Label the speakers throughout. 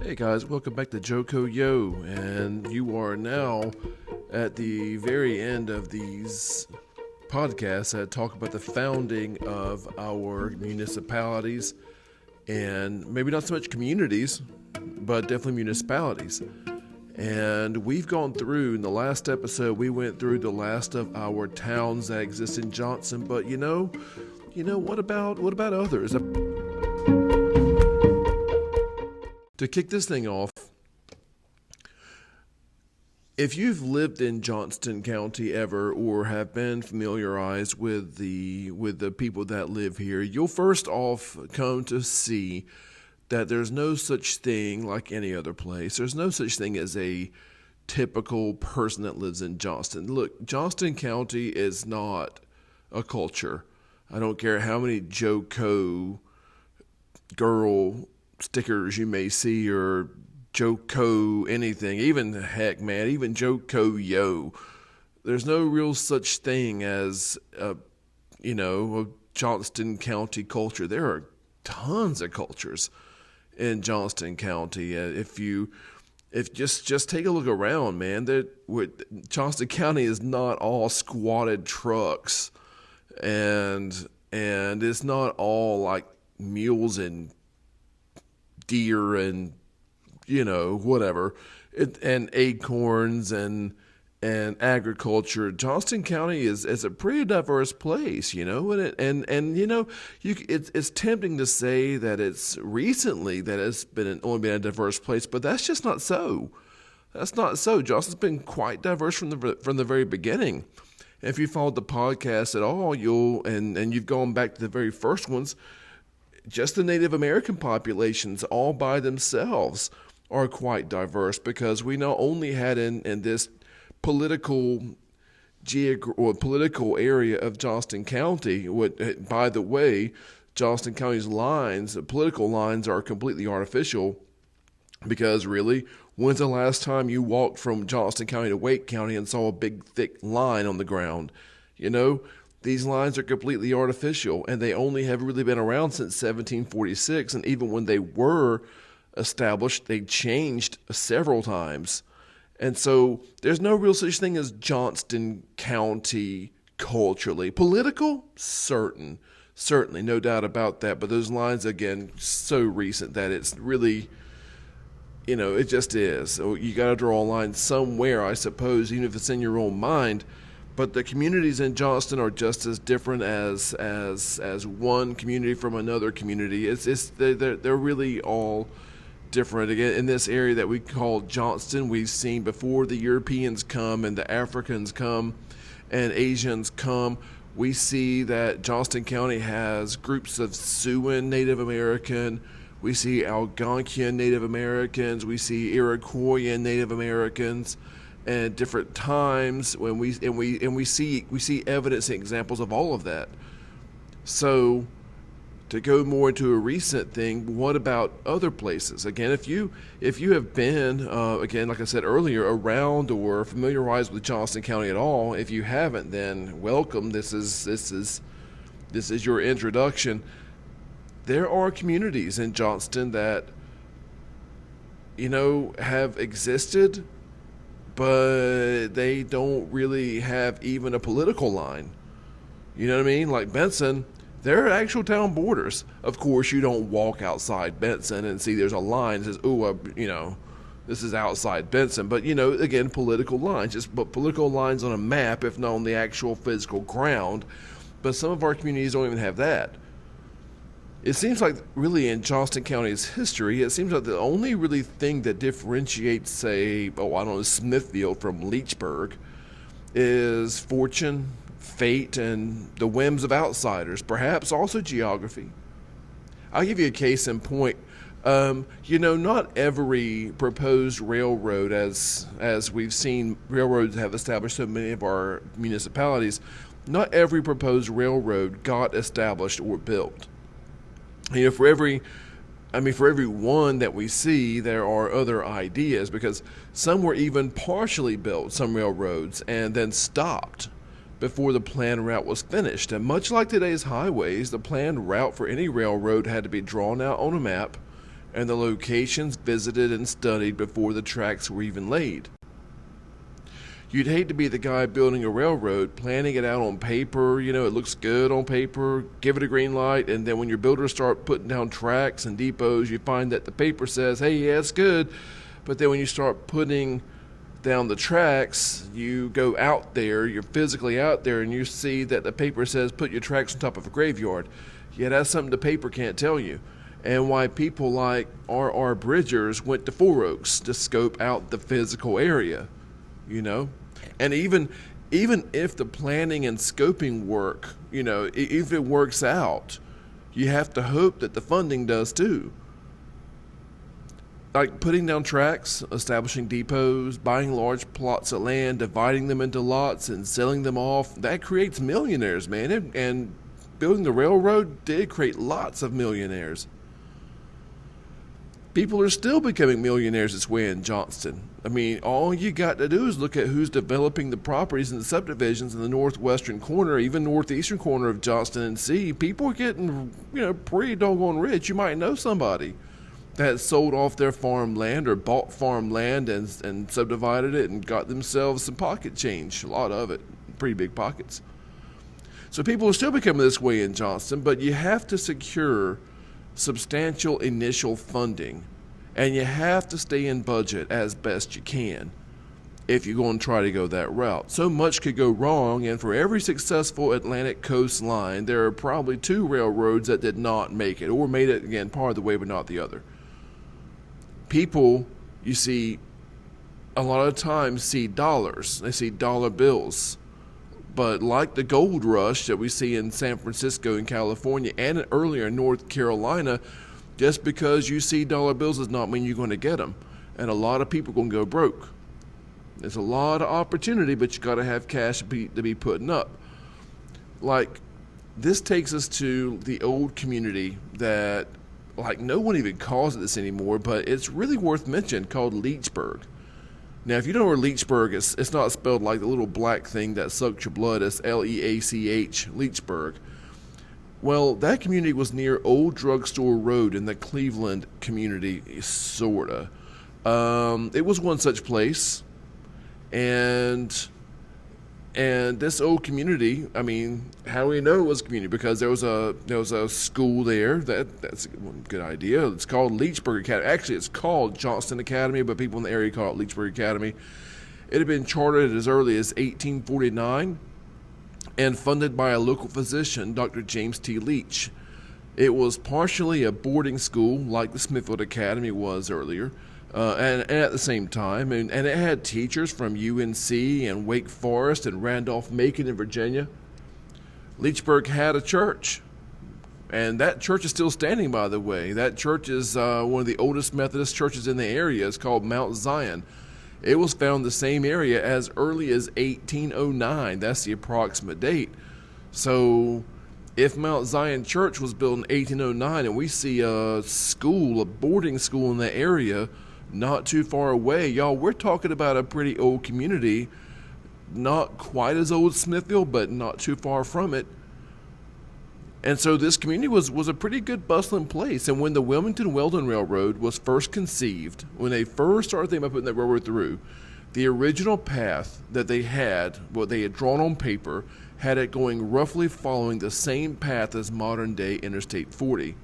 Speaker 1: Hey guys, welcome back to Joko Yo, and you are now at the very end of these podcasts that talk about the founding of our municipalities, and maybe not so much communities, but definitely municipalities. And we've gone through, in the last episode, we went through the last of our towns that exist in Johnston, but what about others? To kick this thing off, if you've lived in Johnston County ever or have been familiarized with the people that live here, you'll first off come to see that there's no such thing like any other place. There's no such thing as a typical person that lives in Johnston. Look, Johnston County is not a culture. I don't care how many Joko girl stickers you may see or Joko anything, even Joko Yo. There's no real such thing as a Johnston County culture. There are tons of cultures in Johnston County. If just take a look around, man. Johnston County is not all squatted trucks, and it's not all like mules and deer and whatever, and acorns and agriculture. Johnston County is a pretty diverse place, it's tempting to say that it's recently that it's only been a diverse place, but that's just not so. That's not so. Johnston's been quite diverse from the very beginning. If you followed the podcast at all, you've gone back to the very first ones. Just the Native American populations all by themselves are quite diverse, because we not only had in this political area of Johnston County, by the way, Johnston County's political lines are completely artificial, because really, when's the last time you walked from Johnston County to Wake County and saw a big thick line on the ground? These lines are completely artificial, and they only have really been around since 1746, and even when they were established, they changed several times. And so there's no real such thing as Johnston County culturally. Political? Certainly, no doubt about that, but those lines, again, so recent that it's really, it just is. So you got to draw a line somewhere, I suppose, even if it's in your own mind. But the communities in Johnston are just as different as one community from another community. They're really all different. Again, in this area that we call Johnston, we've seen before the Europeans come and the Africans come and Asians come, we see that Johnston County has groups of Siouan Native American. We see Algonquian Native Americans. We see Iroquoian Native Americans. And different times when we see evidence and examples of all of that. So to go more into a recent thing, what about other places? Again, if you have been again, like I said earlier, around or familiarized with Johnston County at all, if you haven't, then welcome. This is your introduction. There are communities in Johnston that have existed, but they don't really have even a political line. You know what I mean? Like Benson, there are actual town borders. Of course, you don't walk outside Benson and see there's a line that says, this is outside Benson. But, again, political lines. But political lines on a map, if not on the actual physical ground. But some of our communities don't even have that. It seems like really in Johnston County's history, it seems like the only really thing that differentiates, say, Smithfield from Leechburg is fortune, fate, and the whims of outsiders, perhaps also geography. I'll give you a case in point. Not every proposed railroad, as we've seen railroads have established so many of our municipalities, not every proposed railroad got established or built. For every one that we see, there are other ideas, because some were even partially built, some railroads, and then stopped before the planned route was finished. And much like today's highways, the planned route for any railroad had to be drawn out on a map, and the locations visited and studied before the tracks were even laid. You'd hate to be the guy building a railroad, planning it out on paper, it looks good on paper, give it a green light, and then when your builders start putting down tracks and depots, you find that the paper says, hey, yeah, it's good, but then when you start putting down the tracks, you go out there, you're physically out there, and you see that the paper says put your tracks on top of a graveyard. Yeah, that's something the paper can't tell you. And why people like R.R. Bridgers went to Four Oaks to scope out the physical area, And even if the planning and scoping work, if it works out, you have to hope that the funding does too. Like putting down tracks, establishing depots, buying large plots of land, dividing them into lots and selling them off, that creates millionaires, man. And building the railroad did create lots of millionaires. People are still becoming millionaires this way in Johnston. I mean, all you got to do is look at who's developing the properties and the subdivisions in the northwestern corner, even northeastern corner of Johnston, and see people are getting, pretty doggone rich. You might know somebody that sold off their farmland or bought farmland and subdivided it and got themselves some pocket change, a lot of it, pretty big pockets. So people are still becoming this way in Johnston, but you have to secure substantial initial funding, and you have to stay in budget as best you can if you're going to try to go that route. So much could go wrong, and for every successful Atlantic coast line, there are probably 2 railroads that did not make it, or made it, again, part of the way but not the other. People, you see, a lot of times see dollars. They see dollar bills. But like the gold rush that we see in San Francisco and California and earlier in North Carolina, just because you see dollar bills does not mean you're going to get them. And a lot of people are going to go broke. There's a lot of opportunity, but you got to have cash to be putting up. Like, this takes us to the old community that, no one even calls it this anymore, but it's really worth mentioning, called Leechburg. Now, if you don't know where Leechburg is, it's not spelled like the little black thing that sucks your blood. It's Leach, Leechburg. Well, that community was near Old Drugstore Road in the Cleveland community, sorta. It was one such place, and this old community, I mean, how do we know it was a community? Because there was a school there. That's a good idea. It's called Leechburg Academy. Actually, it's called Johnston Academy, but people in the area call it Leechburg Academy. It had been chartered as early as 1849 and funded by a local physician, Dr. James T. Leach. It was partially a boarding school, like the Smithfield Academy was earlier, and at the same time, and it had teachers from UNC and Wake Forest and Randolph-Macon in Virginia. Leechburg had a church, and that church is still standing, by the way. That church is one of the oldest Methodist churches in the area. It's called Mount Zion. It was found in the same area as early as 1809. That's the approximate date. So if Mount Zion Church was built in 1809 and we see a boarding school in the area not too far away, y'all, we're talking about a pretty old community. Not quite as old as Smithfield, but not too far from it. And so this community was a pretty good bustling place. And when the Wilmington-Weldon Railroad was first conceived, when they first started thinking about putting that railroad through, the original path that they had, what they had drawn on paper, had it going roughly following the same path as modern-day Interstate 40.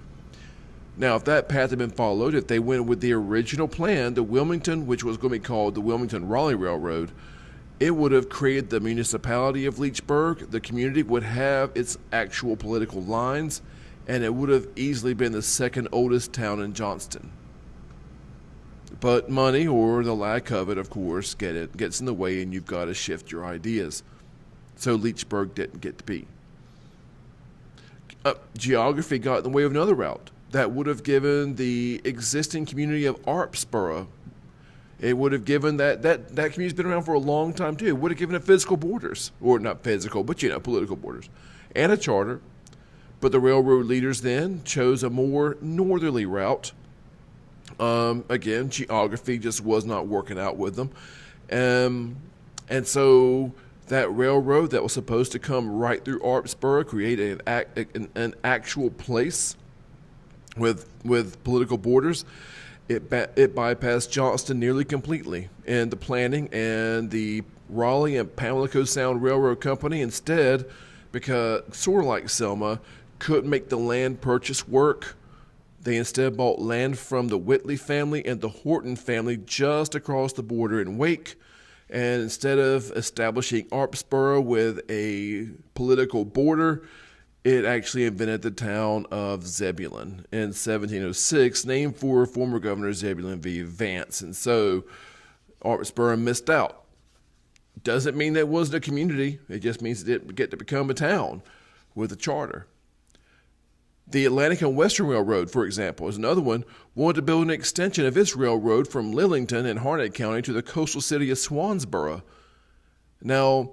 Speaker 1: Now, if that path had been followed, if they went with the original plan, the Wilmington, which was going to be called the Wilmington-Raleigh Railroad, it would have created the municipality of Leechburg. The community would have its actual political lines, and it would have easily been the second oldest town in Johnston. But money, or the lack of it, of course, gets in the way, and you've got to shift your ideas. So Leechburg didn't get to be. Geography got in the way of another route that would have given the existing community of Arpsboro. It would have given that community's been around for a long time too. It would have given it physical borders, or not physical, but political borders, and a charter. But the railroad leaders then chose a more northerly route. Again, geography just was not working out with them, and so that railroad that was supposed to come right through Arpsboro created an actual place with political borders, it bypassed Johnston nearly completely. And the planning and the Raleigh and Pamlico Sound Railroad Company instead, because sort of like Selma, couldn't make the land purchase work. They instead bought land from the Whitley family and the Horton family just across the border in Wake. And instead of establishing Arpsboro with a political border, it actually invented the town of Zebulon in 1706, named for former Governor Zebulon V. Vance. And so Arpsboro missed out. Doesn't mean that it wasn't a community. It just means it didn't get to become a town with a charter. The Atlantic and Western Railroad, for example, is another one, wanted to build an extension of its railroad from Lillington in Harnett County to the coastal city of Swansboro. Now,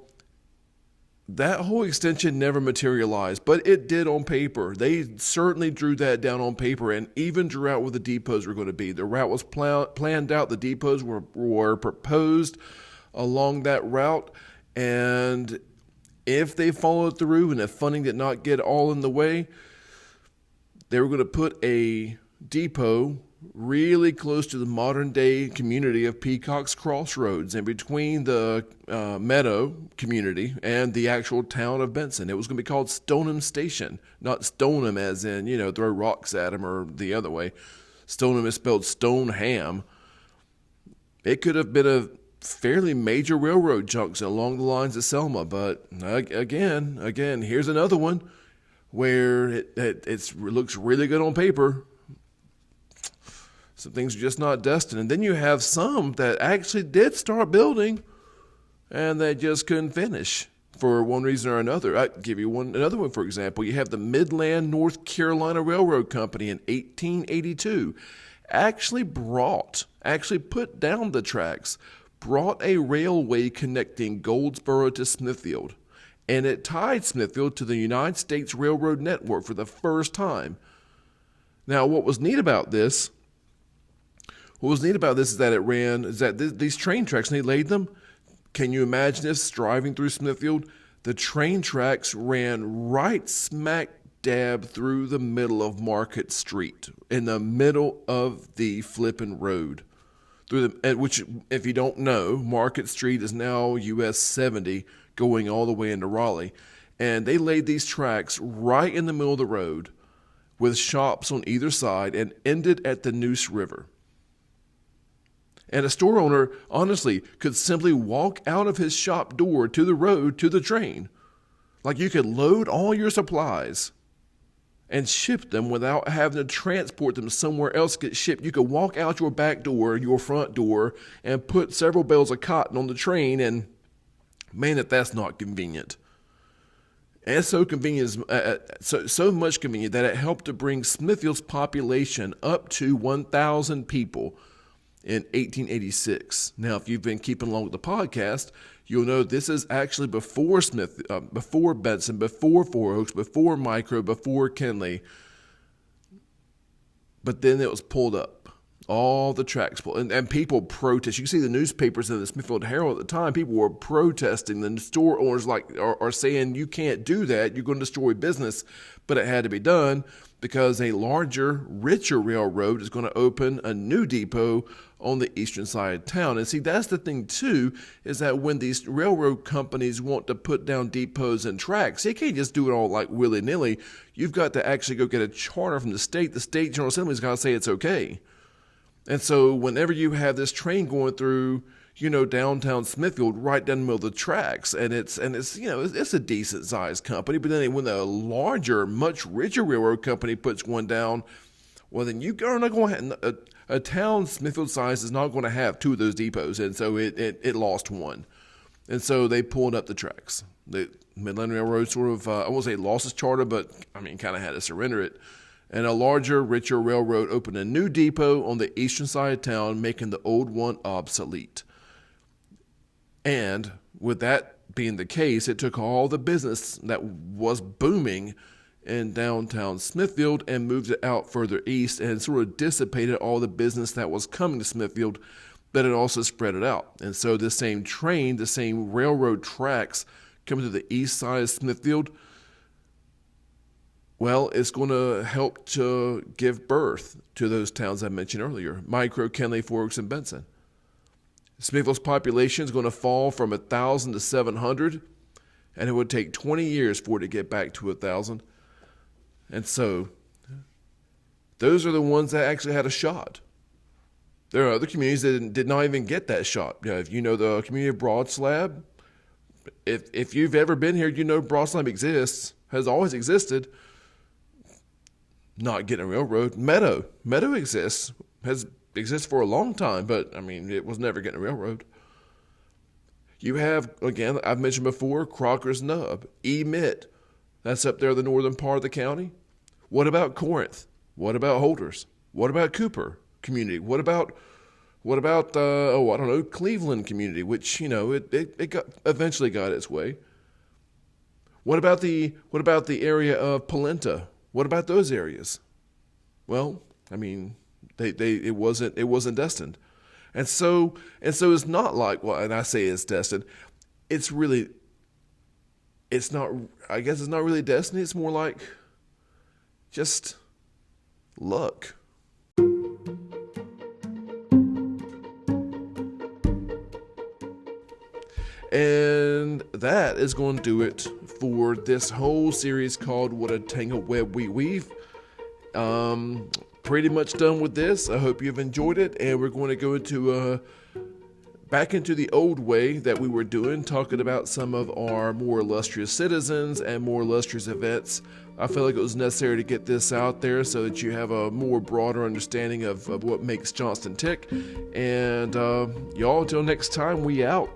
Speaker 1: that whole extension never materialized, but it did on paper. They certainly drew that down on paper and even drew out where the depots were going to be. The route was planned out. The depots were proposed along that route, and if they followed through and if funding did not get all in the way, they were going to put a depot really close to the modern-day community of Peacock's Crossroads and between the Meadow community and the actual town of Benson. It was going to be called Stoneham Station, not Stoneham as in, throw rocks at him or the other way. Stoneham is spelled Stoneham. It could have been a fairly major railroad junction along the lines of Selma, but again, here's another one where it looks really good on paper. Some things are just not destined. And then you have some that actually did start building and they just couldn't finish for one reason or another. I'll give you another one, for example. You have the Midland North Carolina Railroad Company in 1882 actually put down the tracks, brought a railway connecting Goldsboro to Smithfield. And it tied Smithfield to the United States Railroad Network for the first time. Now, what was neat about this is that these train tracks, and they laid them. Can you imagine this driving through Smithfield? The train tracks ran right smack dab through the middle of Market Street, in the middle of the flippin' road. Which, if you don't know, Market Street is now US 70, going all the way into Raleigh. And they laid these tracks right in the middle of the road with shops on either side and ended at the Neuse River. And a store owner, honestly, could simply walk out of his shop door to the road to the train. Like you could load all your supplies and ship them without having to transport them somewhere else to get shipped. You could walk out your back door, your front door, and put several bales of cotton on the train, and man, if that's not convenient. And it's so convenient, so much convenient that it helped to bring Smithfield's population up to 1,000 people in 1886. Now, if you've been keeping along with the podcast, you'll know this is actually before before Benson, before Four Oaks, before Micro, before Kenley. But then it was pulled up. All the tracks pulled. And people protest. You can see the newspapers in the Smithfield Herald at the time. People were protesting. The store owners are saying, you can't do that. You're going to destroy business. But it had to be done because a larger, richer railroad is going to open a new depot on the eastern side of town. And see, that's the thing, too, is that when these railroad companies want to put down depots and tracks, they can't just do it all like willy-nilly. You've got to actually go get a charter from the state. The state General Assembly's got to say it's okay. And so whenever you have this train going through, downtown Smithfield, right down the middle of the tracks, and it's it's a decent sized company, but then when a larger, much richer railroad company puts one down, well, then you are not going to have a town Smithfield size is not going to have two of those depots, and so it lost one, and so they pulled up the tracks. The Midland Railroad sort of I won't say lost its charter, but kind of had to surrender it. And a larger, richer railroad opened a new depot on the eastern side of town, making the old one obsolete. And with that being the case, it took all the business that was booming in downtown Smithfield and moved it out further east and sort of dissipated all the business that was coming to Smithfield, but it also spread it out. And so the same train, the same railroad tracks coming to the east side of Smithfield Well, it's going to help to give birth to those towns I mentioned earlier, Micro, Kenley, Forks, and Benson. Smithville's population is going to fall from 1,000 to 700, and it would take 20 years for it to get back to 1,000. And so, those are the ones that actually had a shot. There are other communities that did not even get that shot. If you know the community of Broad Slab, if you've ever been here, you know Broad Slab exists, has always existed. Not getting a railroad. Meadow exists, has existed for a long time, but I mean, it was never getting a railroad. You have, again, I've mentioned before, Crocker's Nub, Emit, that's up there in the northern part of the county. What about Corinth? What about Holders? What about Cooper community? What about Cleveland community, which, it eventually got its way. What about the area of Polenta? What about those areas? Well, I mean, it wasn't destined. And so it's not like, well, and I say it's destined. I guess it's not really destiny. It's more like just luck. And that is going to do it for this whole series called What a Tangled Web We Weave. Pretty much done with this. I hope you've enjoyed it, and we're going to go into back into the old way that we were doing, talking about some of our more illustrious citizens and more illustrious events. I feel like it was necessary to get this out there so that you have a more broader understanding of what makes Johnston tick. And y'all, till next time, we out.